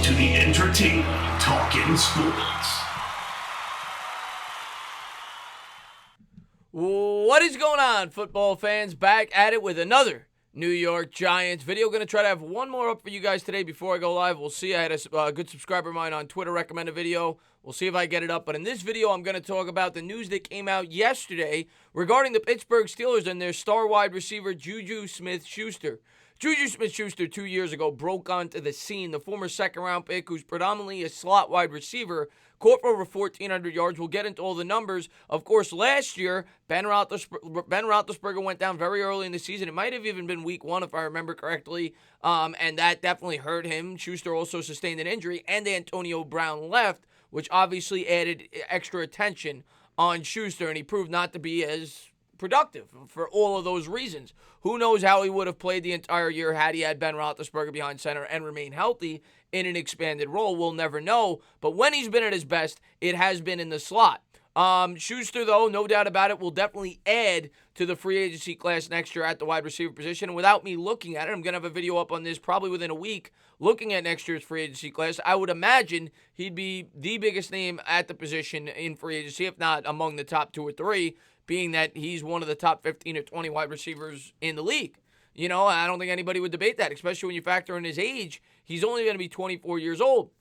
to the entertaining Talkin' Sports. What is going on, football fans? Back at it with another New York Giants video. Going to try to have one more up for you guys today before I go live. We'll see. I had a good subscriber of mine on Twitter recommend a video. We'll see if I get it up. But in this video, I'm going to talk about the news that came out yesterday regarding the Pittsburgh Steelers and their star wide receiver, Juju Smith-Schuster. Juju Smith-Schuster 2 years ago broke onto the scene. The former second-round pick, who's predominantly a slot wide receiver, caught for over 1,400 yards. We'll get into all the numbers. Of course, last year, Ben Roethlisberger went down very early in the season. It might have even been week 1, if I remember correctly, and that definitely hurt him. Schuster also sustained an injury, and Antonio Brown left, which obviously added extra attention on Schuster, and he proved not to be as productive for all of those reasons. Who knows how he would have played the entire year had he had Ben Roethlisberger behind center and remained healthy in an expanded role. We'll never know. But when he's been at his best, it has been in the slot. Schuster, though, no doubt about it, will definitely add to the free agency class next year at the wide receiver position. And without me looking at it, I'm going to have a video up on this probably within a week, looking at next year's free agency class. I would imagine he'd be the biggest name at the position in free agency, if not among the top 2 or 3, being that he's one of the top 15 or 20 wide receivers in the league. You know, I don't think anybody would debate that, especially when you factor in his age. He's only going to be 24 years old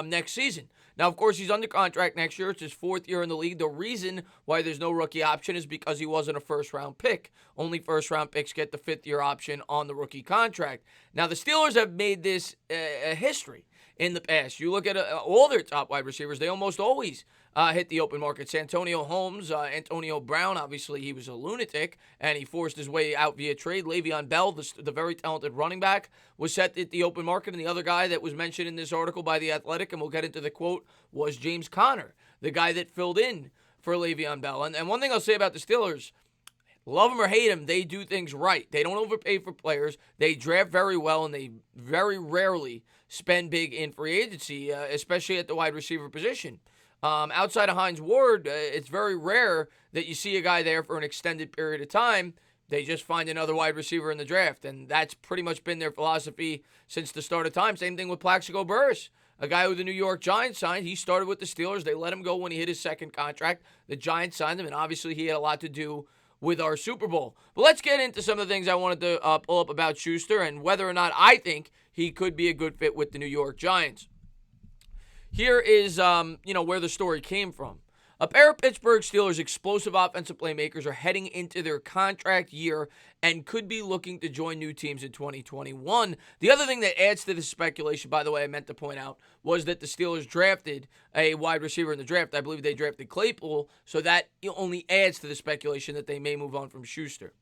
next season. Now, of course, he's under contract next year. It's his 4th year in the league. The reason why there's no rookie option is because he wasn't a first-round pick. Only first-round picks get the 5th-year option on the rookie contract. Now, the Steelers have made this a history in the past. You look at all their top wide receivers, they almost always hit the open market. Antonio Holmes, Antonio Brown, obviously he was a lunatic, and he forced his way out via trade. Le'Veon Bell, the very talented running back, was set at the open market, and the other guy that was mentioned in this article by The Athletic, and we'll get into the quote, was James Conner, the guy that filled in for Le'Veon Bell. And one thing I'll say about the Steelers, love them or hate them, they do things right. They don't overpay for players. They draft very well, and they very rarely spend big in free agency, especially at the wide receiver position. Outside of Hines Ward, it's very rare that you see a guy there for an extended period of time. They just find another wide receiver in the draft, and that's pretty much been their philosophy since the start of time. Same thing with Plaxico Burress, a guy who the New York Giants signed. He started with the Steelers. They let him go when he hit his second contract. The Giants signed him, and obviously he had a lot to do with our Super Bowl. But let's get into some of the things I wanted to pull up about Schuster and whether or not I think he could be a good fit with the New York Giants. Here is, where the story came from. A pair of Pittsburgh Steelers explosive offensive playmakers are heading into their contract year and could be looking to join new teams in 2021. The other thing that adds to this speculation, by the way, I meant to point out, was that the Steelers drafted a wide receiver in the draft. I believe they drafted Claypool, so that only adds to the speculation that they may move on from Schuster.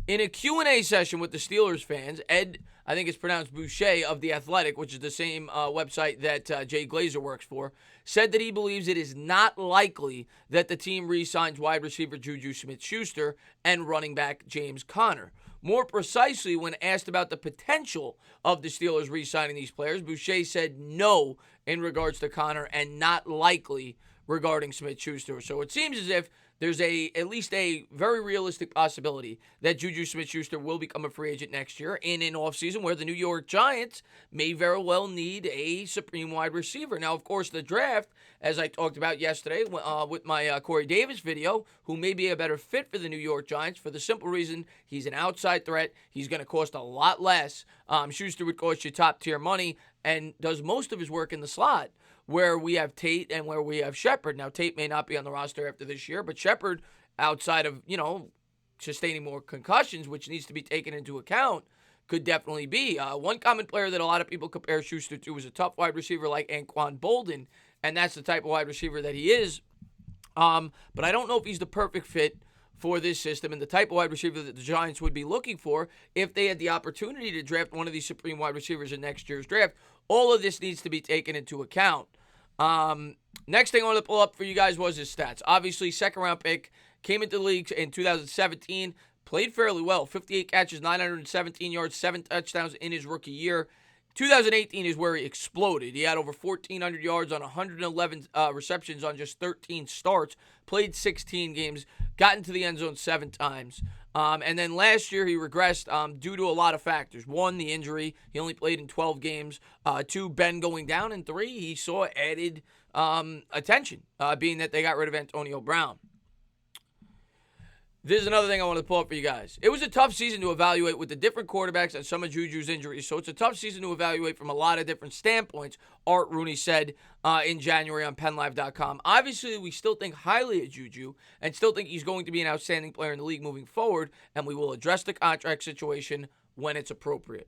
In a Q&A session with the Steelers fans, Ed, I think it's pronounced Boucher, of The Athletic, which is the same website that Jay Glazer works for, said that he believes it is not likely that the team re-signs wide receiver Juju Smith-Schuster and running back James Conner. More precisely, when asked about the potential of the Steelers re-signing these players, Boucher said no in regards to Conner and not likely regarding Smith-Schuster. So it seems as if there's at least a very realistic possibility that Juju Smith-Schuster will become a free agent next year in an offseason where the New York Giants may very well need a supreme wide receiver. Now, of course, the draft, as I talked about yesterday with my Corey Davis video, who may be a better fit for the New York Giants for the simple reason he's an outside threat. He's going to cost a lot less. Schuster would cost you top-tier money and does most of his work in the slot, where we have Tate and where we have Shepard. Now, Tate may not be on the roster after this year, but Shepard, outside of, sustaining more concussions, which needs to be taken into account, could definitely be. One common player that a lot of people compare Schuster to is a tough wide receiver like Anquan Bolden, and that's the type of wide receiver that he is. But I don't know if he's the perfect fit for this system and the type of wide receiver that the Giants would be looking for if they had the opportunity to draft one of these supreme wide receivers in next year's draft. All of this needs to be taken into account. Next thing I wanted to pull up for you guys was his stats. Obviously, second-round pick, came into the league in 2017, played fairly well. 58 catches, 917 yards, 7 touchdowns in his rookie year. 2018 is where he exploded. He had over 1,400 yards on 111 receptions on just 13 starts, played 16 games, got into the end zone 7 times. And then last year he regressed due to a lot of factors. 1, the injury. He only played in 12 games. 2, Ben going down. And 3, he saw added attention, being that they got rid of Antonio Brown. This is another thing I want to pull up for you guys. It was a tough season to evaluate with the different quarterbacks and some of Juju's injuries. So it's a tough season to evaluate from a lot of different standpoints, Art Rooney said in January on PennLive.com. Obviously, we still think highly of Juju and still think he's going to be an outstanding player in the league moving forward, and we will address the contract situation when it's appropriate.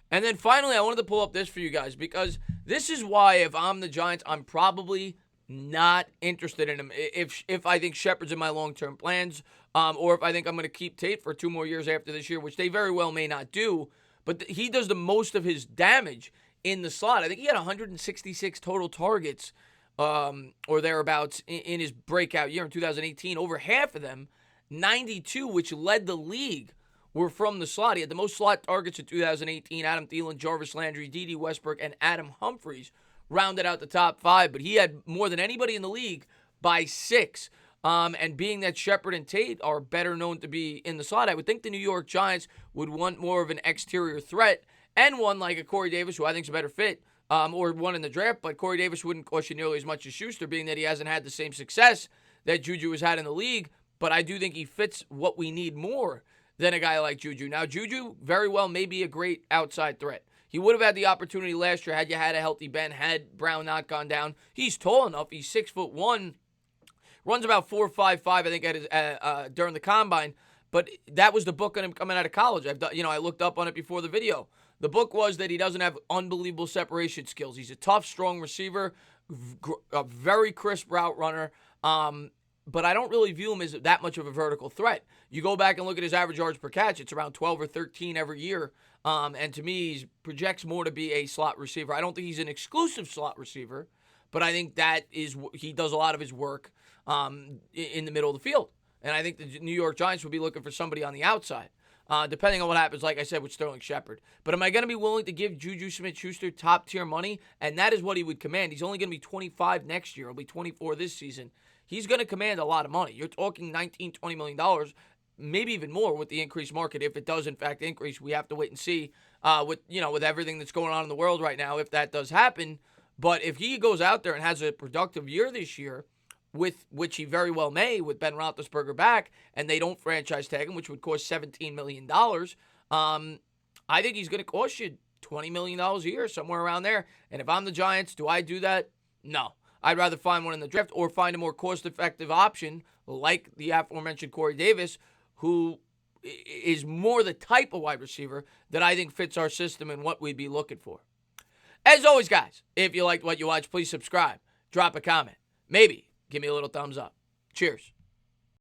And then finally, I wanted to pull up this for you guys because this is why if I'm the Giants, I'm probably not interested in him. If I think Shepard's in my long-term plans, or if I think I'm going to keep Tate for 2 more years after this year, which they very well may not do, but he does the most of his damage in the slot. I think he had 166 total targets or thereabouts in his breakout year in 2018. Over half of them, 92, which led the league, were from the slot. He had the most slot targets in 2018. Adam Thielen, Jarvis Landry, D.D. Westbrook, and Adam Humphries rounded out the top 5, but he had more than anybody in the league by 6. And being that Shepard and Tate are better known to be in the slot, I would think the New York Giants would want more of an exterior threat and one like a Corey Davis, who I think is a better fit, or one in the draft. But Corey Davis wouldn't cost you nearly as much as Schuster, being that he hasn't had the same success that Juju has had in the league. But I do think he fits what we need more than a guy like Juju. Now, Juju very well may be a great outside threat. He would have had the opportunity last year had you had a healthy Ben, had Brown not gone down. He's tall enough. He's 6'1", runs about 4.55, I think, at his, during the combine. But that was the book on him coming out of college. I looked up on it before the video. The book was that he doesn't have unbelievable separation skills. He's a tough, strong receiver, a very crisp route runner. But I don't really view him as that much of a vertical threat. You go back and look at his average yards per catch, it's around 12 or 13 every year. And to me, he projects more to be a slot receiver. I don't think he's an exclusive slot receiver, but I think that is he does a lot of his work in the middle of the field. And I think the New York Giants would be looking for somebody on the outside, depending on what happens, like I said, with Sterling Shepard. But am I going to be willing to give Juju Smith-Schuster top-tier money? And that is what he would command. He's only going to be 25 next year. He'll be 24 this season. He's going to command a lot of money. You're talking $19, $20 million, maybe even more with the increased market. If it does, in fact, increase, we have to wait and see with everything that's going on in the world right now, if that does happen. But if he goes out there and has a productive year this year, with which he very well may, with Ben Roethlisberger back, and they don't franchise tag him, which would cost $17 million, I think he's going to cost you $20 million a year, somewhere around there. And if I'm the Giants, do I do that? No. I'd rather find one in the draft or find a more cost-effective option like the aforementioned Corey Davis, who is more the type of wide receiver that I think fits our system and what we'd be looking for. As always, guys, if you liked what you watched, please subscribe, drop a comment, maybe give me a little thumbs up. Cheers.